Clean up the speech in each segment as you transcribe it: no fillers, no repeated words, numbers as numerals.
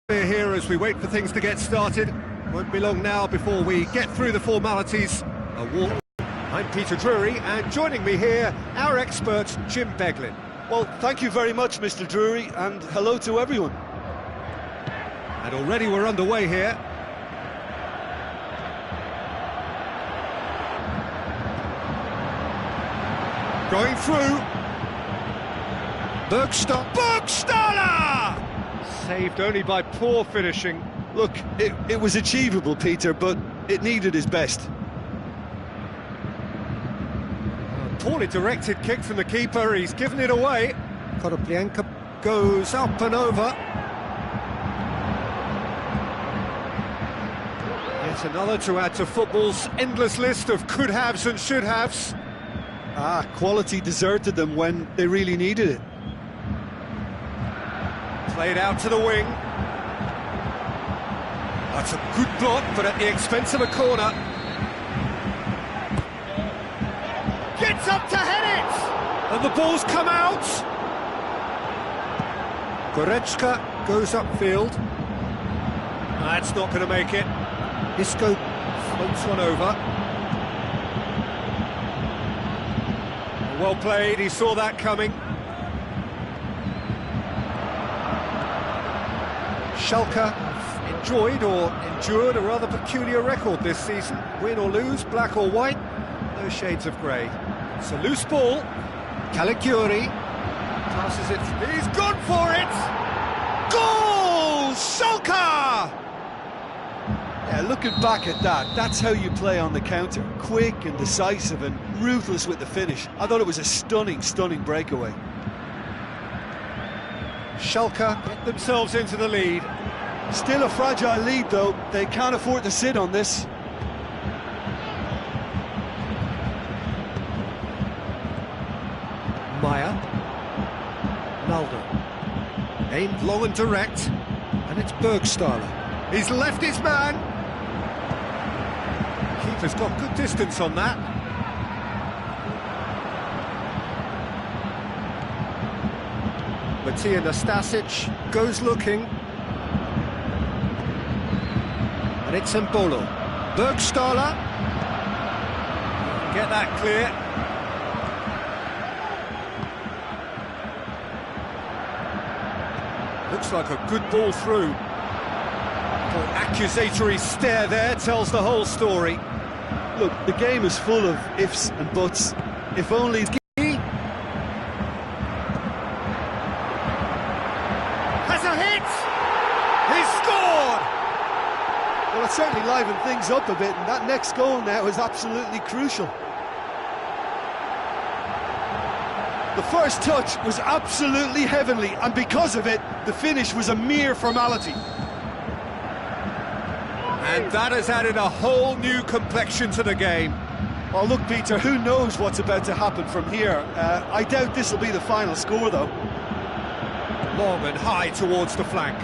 We're here as we wait for things to get started. Won't be long now before we get through the formalities. A walk. I'm Peter Drury, and joining me here, our expert, Jim Beglin. Well, thank you very much, Mr. Drury, and hello to everyone. And already we're underway here. Going through. Bergstaller! Saved only by poor finishing. Look, it was achievable, Peter, but it needed his best. A poorly directed kick from the keeper, he's given it away. Koroplienko goes up and over. Yet another to add to football's endless list of could-haves and should-haves. Quality deserted them when they really needed it. Played out to the wing. That's a good block, but at the expense of a corner. Gets up to head it! And the ball's come out! Goretzka goes upfield. That's not going to make it. Isco floats one over. Well played, he saw that coming. Schalke enjoyed or endured a rather peculiar record this season. Win or lose, black or white, no shades of grey. It's a loose ball. Caligiuri passes it. He's gone for it! Goal! Schalke! Yeah, looking back at that, that's how you play on the counter. Quick and decisive and ruthless with the finish. I thought it was a stunning, stunning breakaway. Schalke get themselves into the lead. Still a fragile lead, though. They can't afford to sit on this. Meyer. Naldo. Aimed long and direct. And it's Bergstaller. He's left his man. Keeper's got good distance on that. Matija Nastasic goes looking. And it's Embolo. Bergstaller. Get that clear. Looks like a good ball through. The accusatory stare there tells the whole story. Look, the game is full of ifs and buts. If only... Has a hit! He's scored! Well, it certainly livened things up a bit, and that next goal now is absolutely crucial. The first touch was absolutely heavenly, and because of it, the finish was a mere formality. And that has added a whole new complexion to the game. Well, look, Peter, who knows what's about to happen from here? I doubt this will be the final score, though. Long and high towards the flank.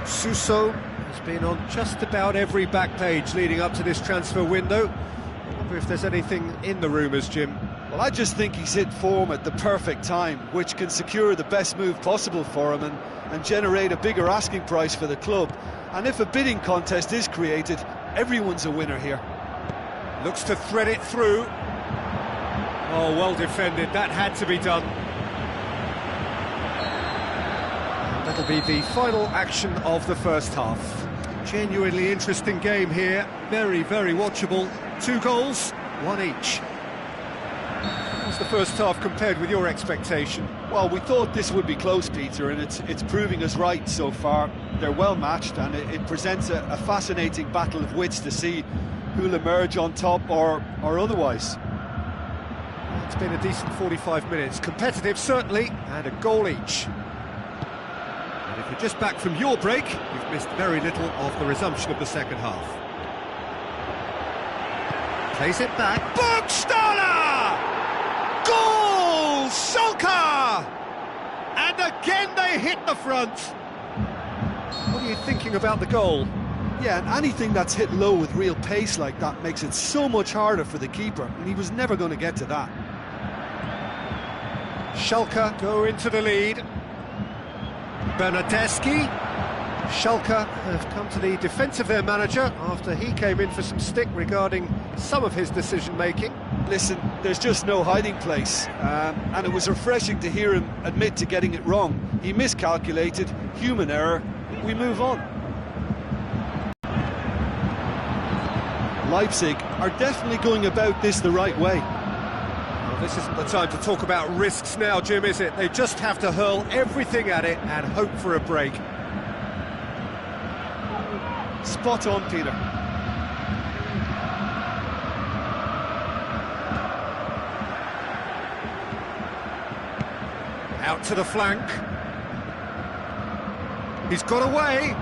Suso has been on just about every back page leading up to this transfer window. I wonder if there's anything in the rumours, Jim. Well, I just think he's hit form at the perfect time, which can secure the best move possible for him and generate a bigger asking price for the club. And if a bidding contest is created, everyone's a winner here. Looks to thread it through. Oh, well defended. That had to be done. That'll be the final action of the first half. Genuinely interesting game here. Very, very watchable. 2 goals, 1 each. How's the first half compared with your expectation? Well, we thought this would be close, Peter, and it's proving us right so far. They're well matched, and it presents a fascinating battle of wits to see who'll emerge on top or otherwise. It's been a decent 45 minutes. Competitive, certainly, and a goal each. And if you're just back from your break, you've missed very little of the resumption of the second half. Plays it back. Bergstaller! Goal! Schalke! And again they hit the front. What are you thinking about the goal? Yeah, and anything that's hit low with real pace like that makes it so much harder for the keeper, and he was never going to get to that. Schalke go into the lead. Bernardeschi. Schalke have come to the defence of their manager after he came in for some stick regarding some of his decision-making. Listen, there's just no hiding place, and it was refreshing to hear him admit to getting it wrong. He miscalculated, human error, we move on. Leipzig are definitely going about this the right way. Well, this isn't the time to talk about risks now, Jim, is it? They just have to hurl everything at it and hope for a break. Spot on, Peter. Out to the flank. He's got away.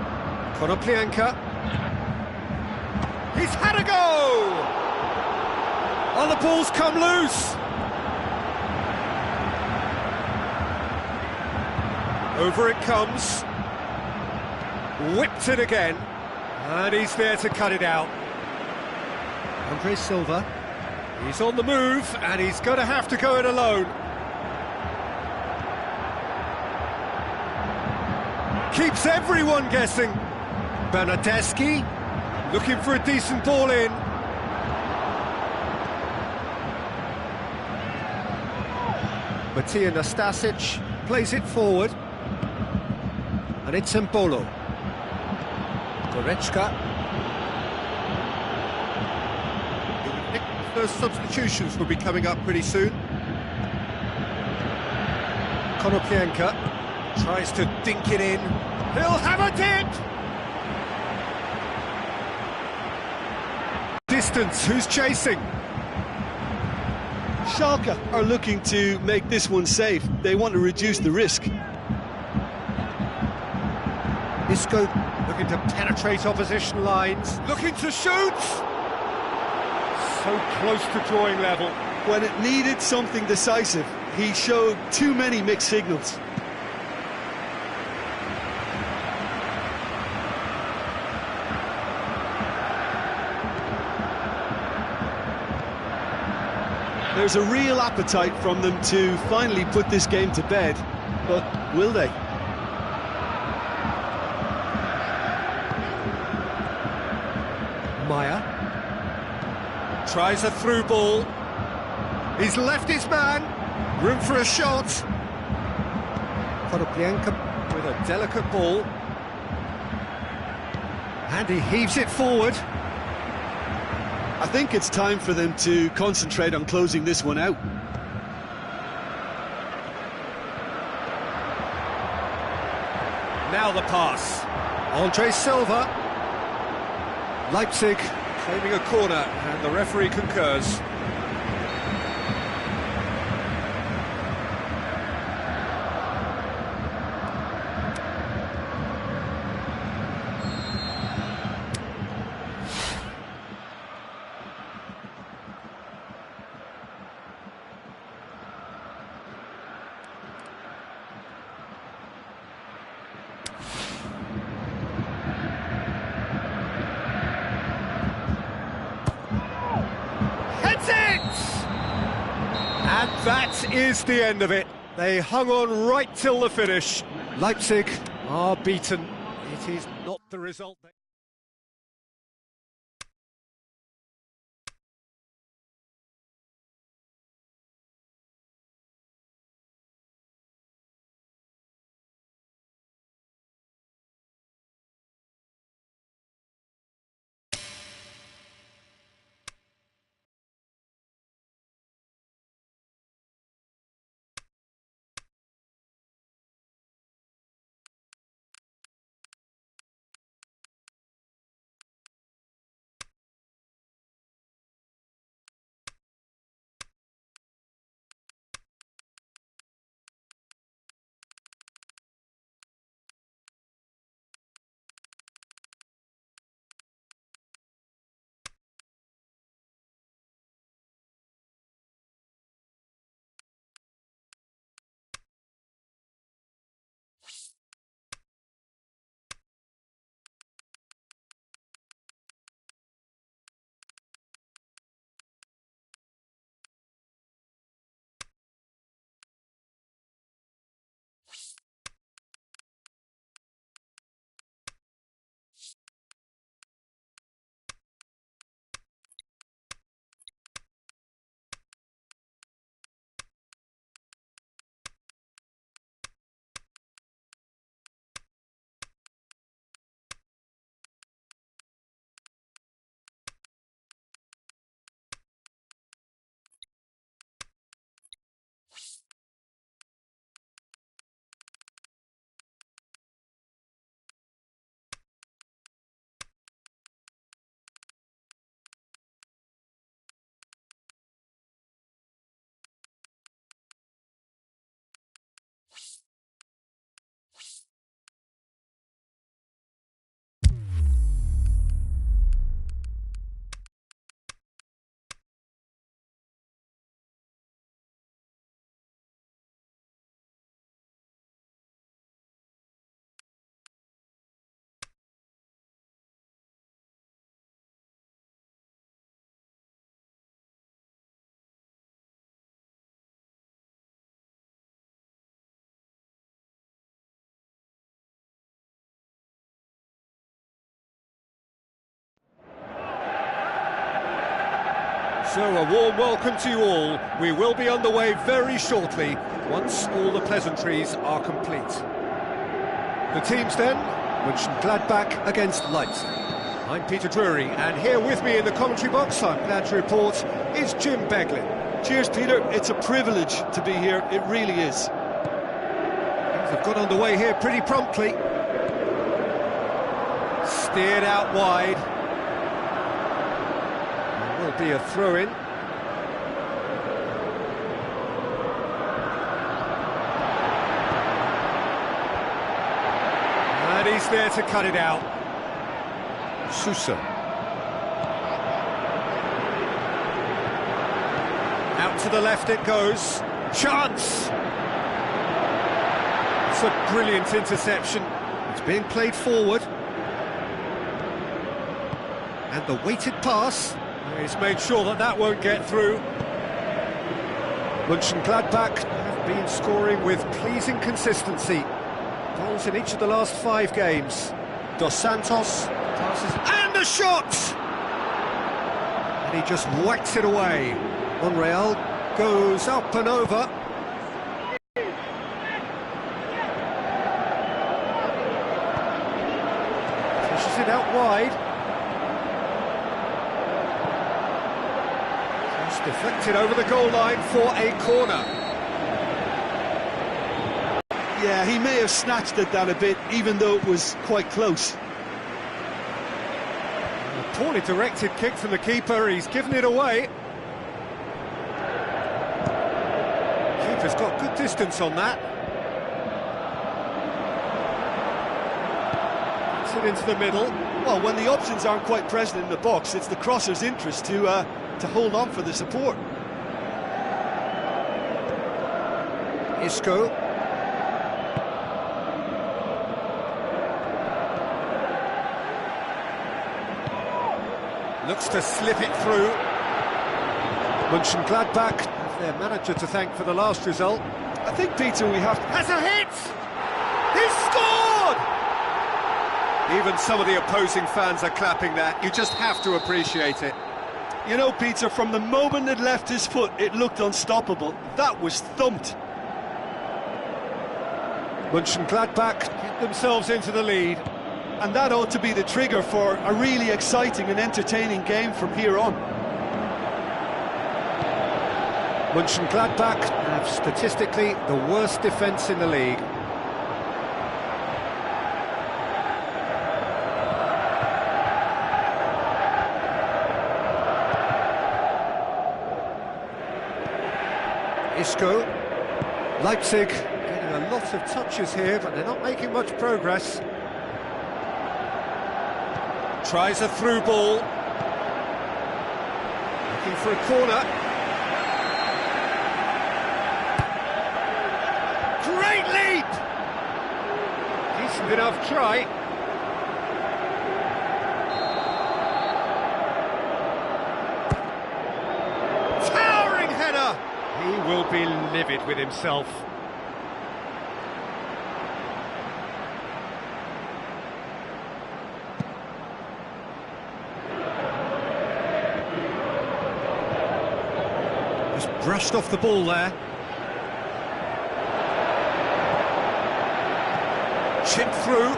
Konoplyanka. He's had a go! Oh, the ball's come loose. Over it comes. Whipped it again. And he's there to cut it out. Andre Silva. He's on the move, and he's going to have to go it alone. Keeps everyone guessing. Bernardeschi looking for a decent ball in. Matija Nastasic plays it forward. And it's Embolo. Goretzka. Those substitutions will be coming up pretty soon. Konoplyanka tries to dink it in. He'll have it in! Distance, who's chasing? Schalke are looking to make this one safe. They want to reduce the risk. Isco looking to penetrate opposition lines. Looking to shoot! So close to drawing level. When it needed something decisive, he showed too many mixed signals. There's a real appetite from them to finally put this game to bed, but will they? Maya tries a through ball. He's left his man. Room for a shot. Konoplyanka with a delicate ball. And he heaves it forward. I think it's time for them to concentrate on closing this one out. Now the pass. Andre Silva. Leipzig claiming a corner, and the referee concurs. And that is the end of it. They hung on right till the finish. Leipzig are beaten. It is not the result they So a warm welcome to you all. We will be underway very shortly, once all the pleasantries are complete. The teams then, Mönchengladbach against Leipzig. I'm Peter Drury, and here with me in the commentary box, I'm glad to report, is Jim Beglin. Cheers, Peter. It's a privilege to be here. It really is. Things have got underway here pretty promptly. Steered out wide. There will be a throw-in. And he's there to cut it out. Sousa. Out to the left it goes. Chance! It's a brilliant interception. It's being played forward. And the weighted pass. He's made sure that that won't get through. Mönchengladbach have been scoring with pleasing consistency. Goals in each of the last 5 games. Dos Santos passes and a shot! And he just whacks it away. Monreal goes up and over. Pushes it out wide. Just deflected over the goal line for a corner. Yeah, he may have snatched at that a bit, even though it was quite close. A poorly directed kick from the keeper, he's given it away. Keeper's got good distance on that. Puts it into the middle. Well, when the options aren't quite present in the box, it's the crosser's interest to hold on for the support. Isco. Looks to slip it through. Mönchengladbach have their manager to thank for the last result. I think, Peter, we have to... Has a hit! He's scored! Even some of the opposing fans are clapping that. You just have to appreciate it. You know, Peter, from the moment it left his foot, it looked unstoppable. That was thumped. Mönchengladbach get themselves into the lead. And that ought to be the trigger for a really exciting and entertaining game from here on. Mönchengladbach have statistically the worst defence in the league. Isco. Leipzig getting a lot of touches here, but they're not making much progress. Tries a through ball. Looking for a corner. Great leap! Decent enough try. Towering header! He will be livid with himself. Brushed off the ball there. Chipped through.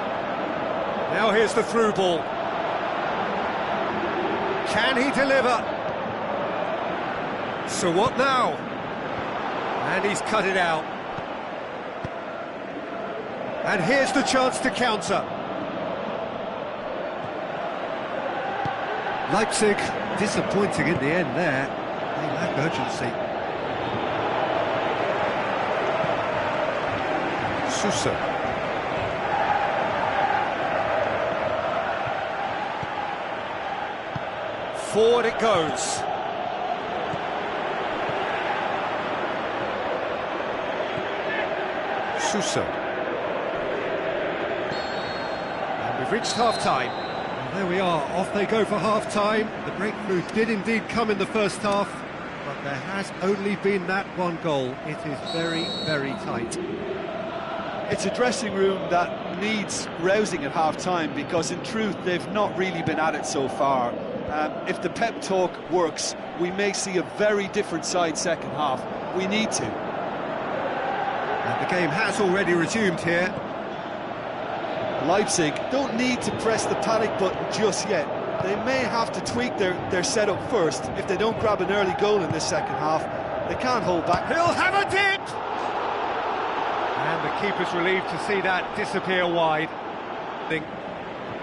Now here's the through ball. Can he deliver? So what now? And he's cut it out. And here's the chance to counter. Leipzig disappointing in the end there. They lack urgency. Sousa. Forward it goes. Sousa. And we've reached half-time. And there we are, off they go for half-time. The breakthrough did indeed come in the first half, but there has only been that one goal. It is very, very tight. It's a dressing room that needs rousing at half-time, because in truth they've not really been at it so far, If the pep talk works, we may see a very different side second half. We need to. And the game has already resumed here. Leipzig don't need to press the panic button just yet. They may have to tweak their setup first. If they don't grab an early goal in this second half, they can't hold back. He'll have a dip! And the keeper's relieved to see that disappear wide.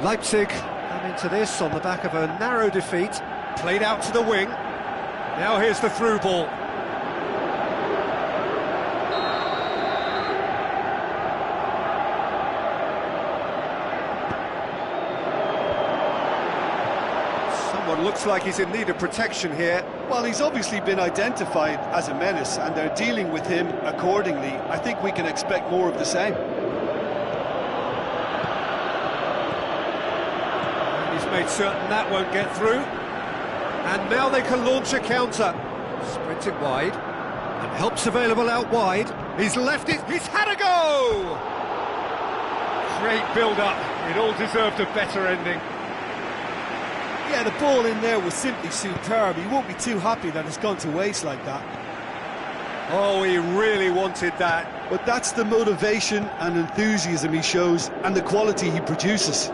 Leipzig come into this on the back of a narrow defeat. Played out to the wing. Now here's the through ball. Someone looks like he's in need of protection here. Well, he's obviously been identified as a menace, and they're dealing with him accordingly. I think we can expect more of the same. And he's made certain that won't get through. And now they can launch a counter. Sprinted wide. And help's available out wide. He's left it. He's had a go! Great build-up. It all deserved a better ending. Yeah, the ball in there was simply superb. He won't be too happy that it's gone to waste like that. Oh, he really wanted that. But that's the motivation and enthusiasm he shows, and the quality he produces.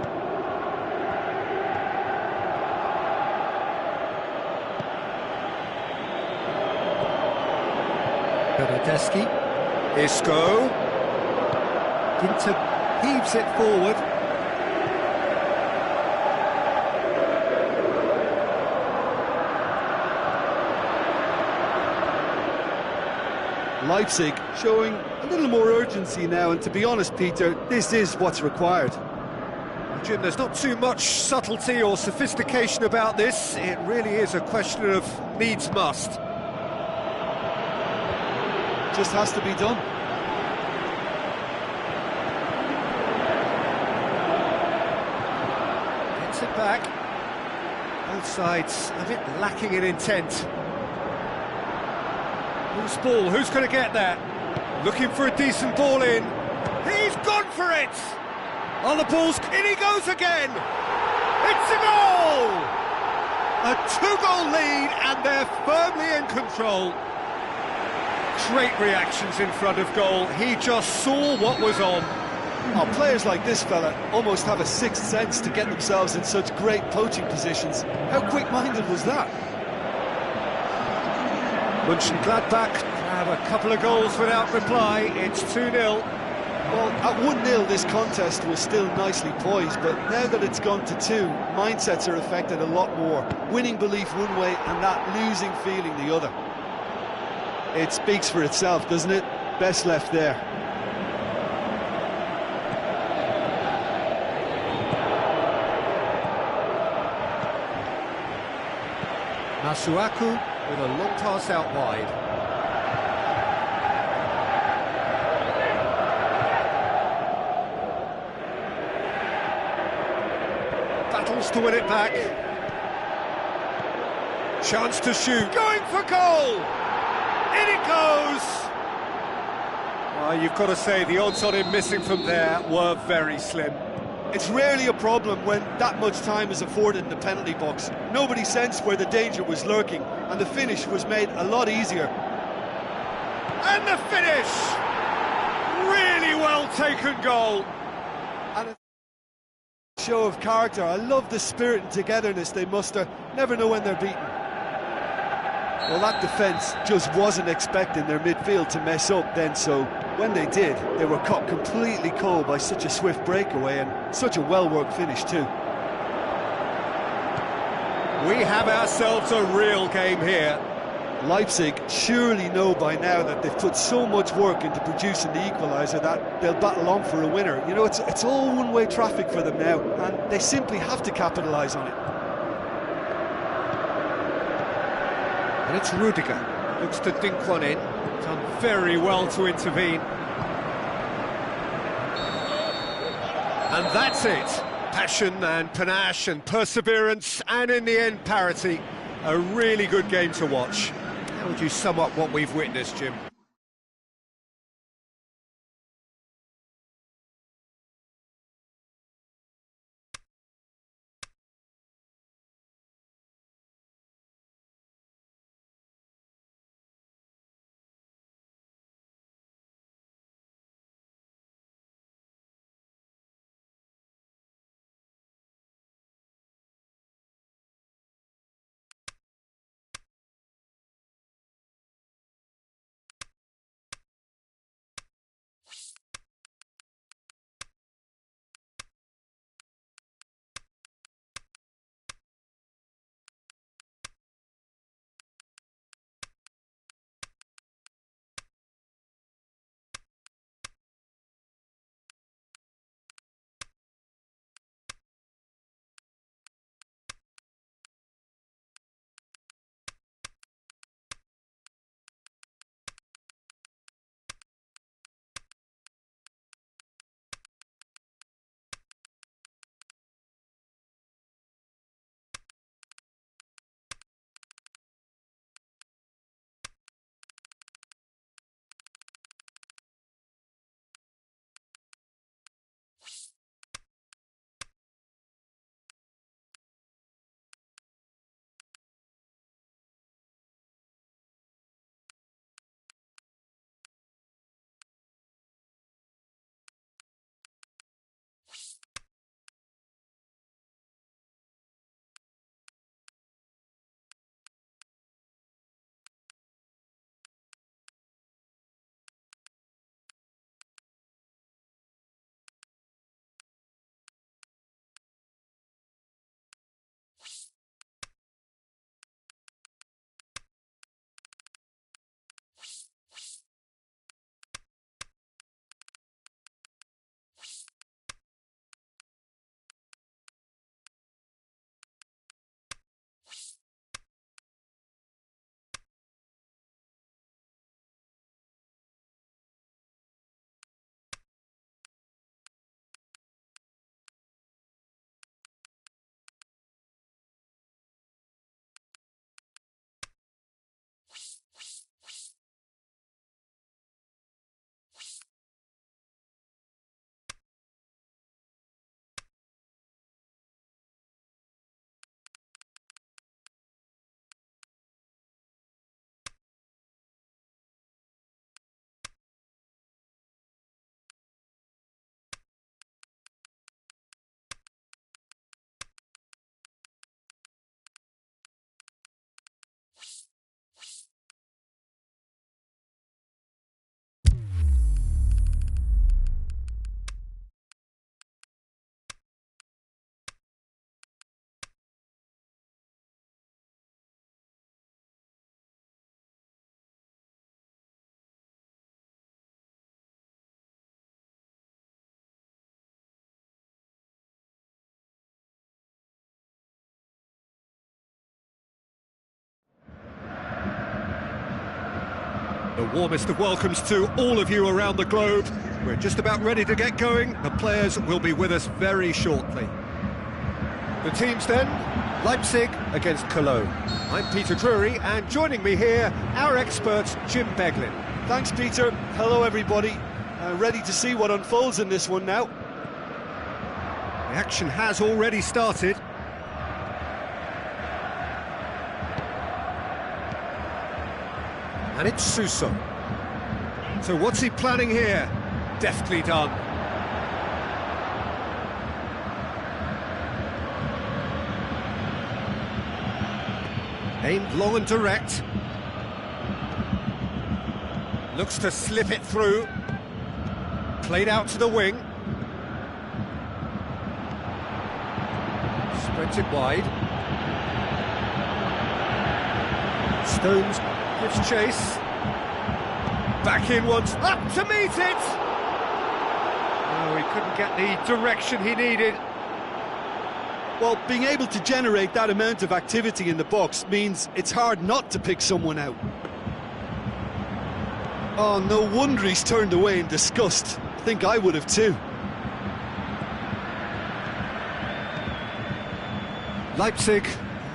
Bernardeschi. Isco. Ginter heaves it forward. Leipzig showing a little more urgency now, and to be honest, Peter, this is what's required. Jim, there's not too much subtlety or sophistication about this. It really is a question of needs must. Just has to be done. Gets it back. Both sides a bit lacking in intent. Loose ball, who's going to get that? Looking for a decent ball in. He's gone for it! On the ball's... in he goes again! It's a goal! A two-goal lead, and they're firmly in control. Great reactions in front of goal. He just saw what was on. Oh, players like this fella almost have a sixth sense to get themselves in such great poaching positions. How quick-minded was that? Mönchengladbach have a couple of goals without reply. It's 2-0. Well, at 1-0 this contest was still nicely poised, but now that it's gone to 2, mindsets are affected a lot more. Winning belief one way and that losing feeling the other. It speaks for itself, doesn't it? Best left there. Masuaku with a long pass out wide. Battles to win it back. Chance to shoot. Going for goal! In it goes! Well, you've got to say the odds on him missing from there were very slim. It's rarely a problem when that much time is afforded in the penalty box. Nobody sensed where the danger was lurking, and the finish was made a lot easier. And the finish! Really well taken goal. And a show of character. I love the spirit and togetherness they muster. Never know when they're beaten. Well, that defence just wasn't expecting their midfield to mess up then, so when they did, they were caught completely cold by such a swift breakaway and such a well-worked finish too. We have ourselves a real game here. Leipzig surely know by now that they've put so much work into producing the equaliser that they'll battle on for a winner. You know, it's all one-way traffic for them now, and they simply have to capitalise on it. And it's Rudiger, looks to dink one in, done very well to intervene. And that's it. Passion and panache and perseverance, and in the end parity. A really good game to watch. How would you sum up what we've witnessed, Jim? The warmest of welcomes to all of you around the globe. We're just about ready to get going. The players will be with us very shortly. The teams then, Leipzig against Cologne. I'm Peter Drury, and joining me here, our expert, Jim Beglin. Thanks, Peter. Hello, everybody. Ready to see what unfolds in this one now. The action has already started. And it's Suso. So what's he planning here? Deftly done. Aimed long and direct. Looks to slip it through. Played out to the wing. Spreads it wide. Stones gives chase. Back in once, up to meet it! No, he couldn't get the direction he needed. Well, being able to generate that amount of activity in the box means it's hard not to pick someone out. Oh, no wonder he's turned away in disgust. I think I would have too. Leipzig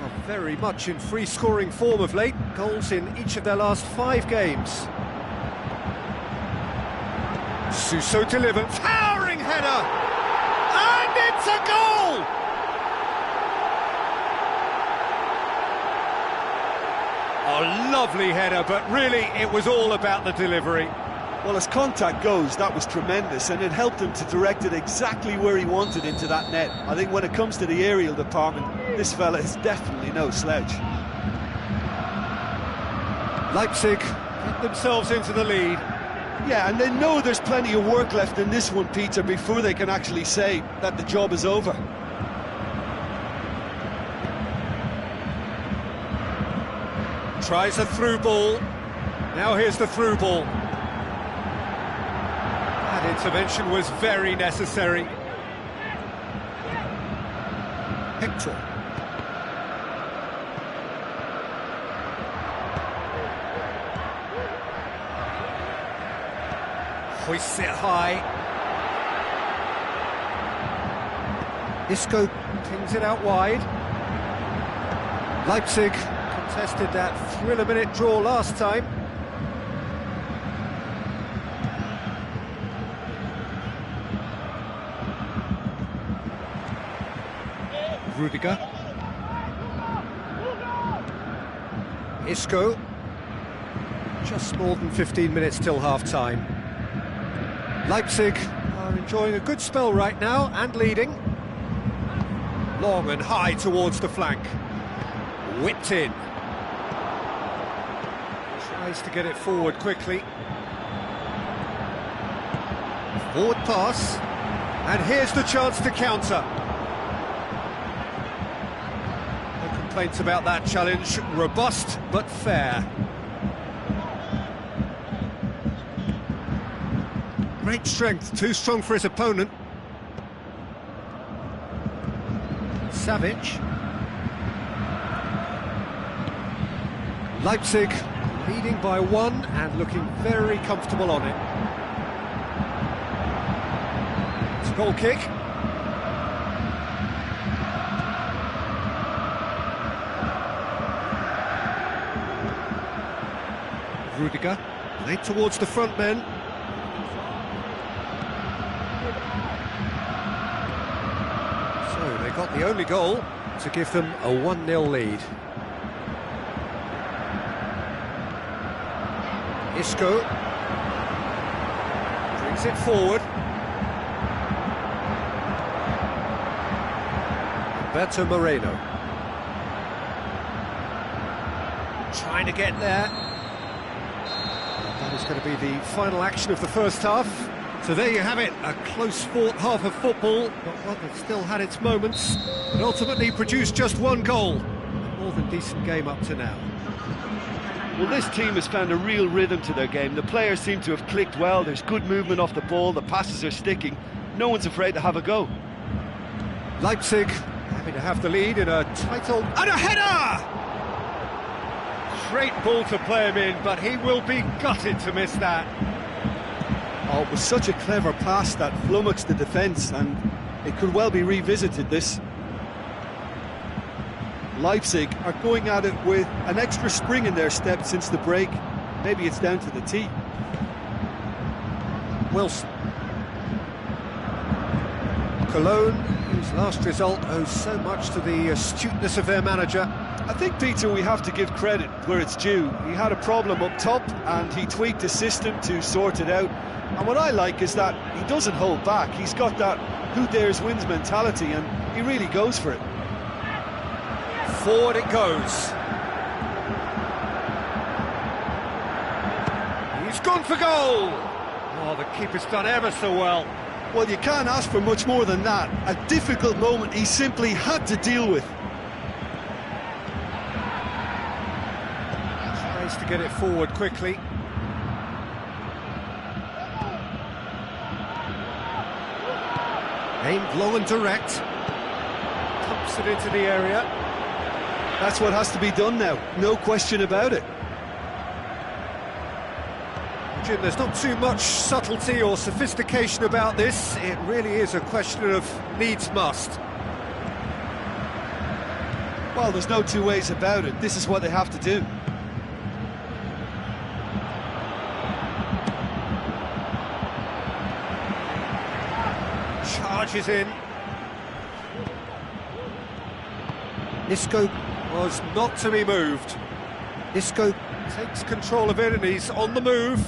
are very much in free-scoring form of late. Goals in each of their last 5 games. Suso delivers, towering header! And it's a goal! A lovely header, but really it was all about the delivery. Well, as contact goes, that was tremendous, and it helped him to direct it exactly where he wanted into that net. I think when it comes to the aerial department, this fella is definitely no slouch. Leipzig get themselves into the lead. Yeah, and they know there's plenty of work left in this one, Peter, before they can actually say that the job is over. Tries a through ball. Now here's the through ball. That intervention was very necessary. Hector. Hoists it high. Isco pings it out wide. Leipzig contested that thriller-minute draw last time. Rudiger. Isco. Just more than 15 minutes till half-time. Leipzig are enjoying a good spell right now and leading. Long and high towards the flank. Whipped in. Tries to get it forward quickly. Forward pass. And here's the chance to counter. No complaints about that challenge. Robust but fair. Great strength, too strong for his opponent. Savic. Leipzig leading by 1 and looking very comfortable on it. It's a goal kick. Rudiger, late towards the front men. So they got the only goal to give them a 1-0 lead. Isco brings it forward. Roberto Moreno trying to get there. That is going to be the final action of the first half. So there you have it, a close-fought half of football, but one that still had its moments, but ultimately produced just 1 goal. A more than decent game up to now. Well, this team has found a real rhythm to their game. The players seem to have clicked well. There's good movement off the ball. The passes are sticking. No one's afraid to have a go. Leipzig having to have the lead in a title... And a header! great ball to play him in, but he will be gutted to miss that. Oh, it was such a clever pass that flummoxed the defence, and it could well be revisited, this. Leipzig are going at it with an extra spring in their step since the break. Maybe it's down to the tee. Wilson. Cologne, whose last result owes so much to the astuteness of their manager. I think, Peter, we have to give credit where it's due. He had a problem up top and he tweaked the system to sort it out. And what I like is that he doesn't hold back. He's got that who dares wins mentality, and he really goes for it. Forward it goes. He's gone for goal! Oh, the keeper's done ever so well. Well, you can't ask for much more than that. A difficult moment he simply had to deal with. Tries to get it forward quickly. Aimed low and direct. Pumps it into the area. That's what has to be done now, no question about it. Jim, there's not too much subtlety or sophistication about this. It really is a question of needs must. Well, there's no two ways about it. This is what they have to do. Charges in. Isco was not to be moved. Isco takes control of it and he's on the move.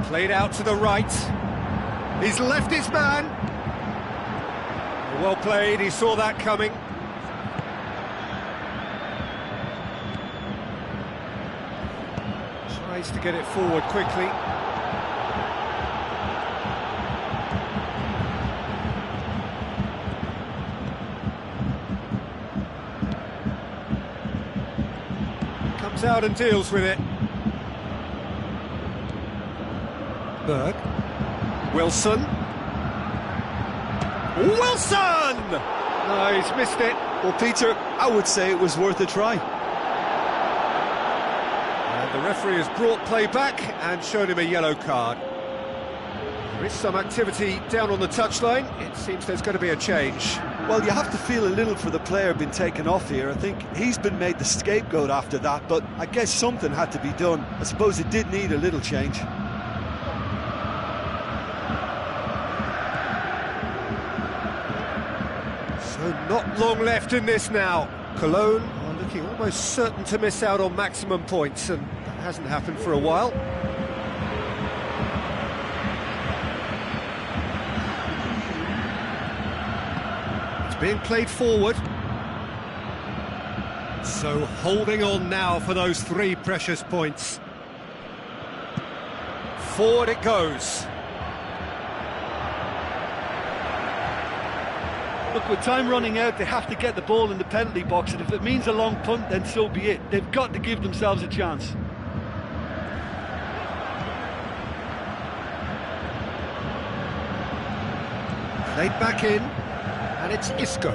Played out to the right. He's left his man. Well played, he saw that coming. Tries to get it forward quickly. Comes out and deals with it. Berg. Wilson. Wilson! No, he's missed it. Well, Peter, I would say it was worth a try. And the referee has brought play back and shown him a yellow card. There is some activity down on the touchline. It seems there's going to be a change. Well, you have to feel a little for the player being taken off here. I think he's been made the scapegoat after that, but I guess something had to be done. I suppose it did need a little change. So not long left in this now. Cologne are looking almost certain to miss out on maximum points, and that hasn't happened for a while. It's being played forward. So holding on now for those 3 precious points. Forward it goes. Look, with time running out, they have to get the ball in the penalty box, and if it means a long punt, then so be it. They've got to give themselves a chance. Played back in, and it's Isco.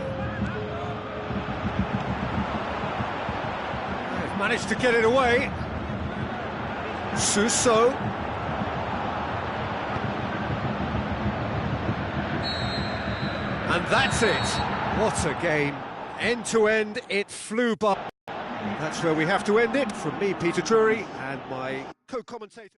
They've managed to get it away. Suso. And that's it. What a game. End to end, it flew by. That's where we have to end it. From me, Peter Drury, and my co-commentator.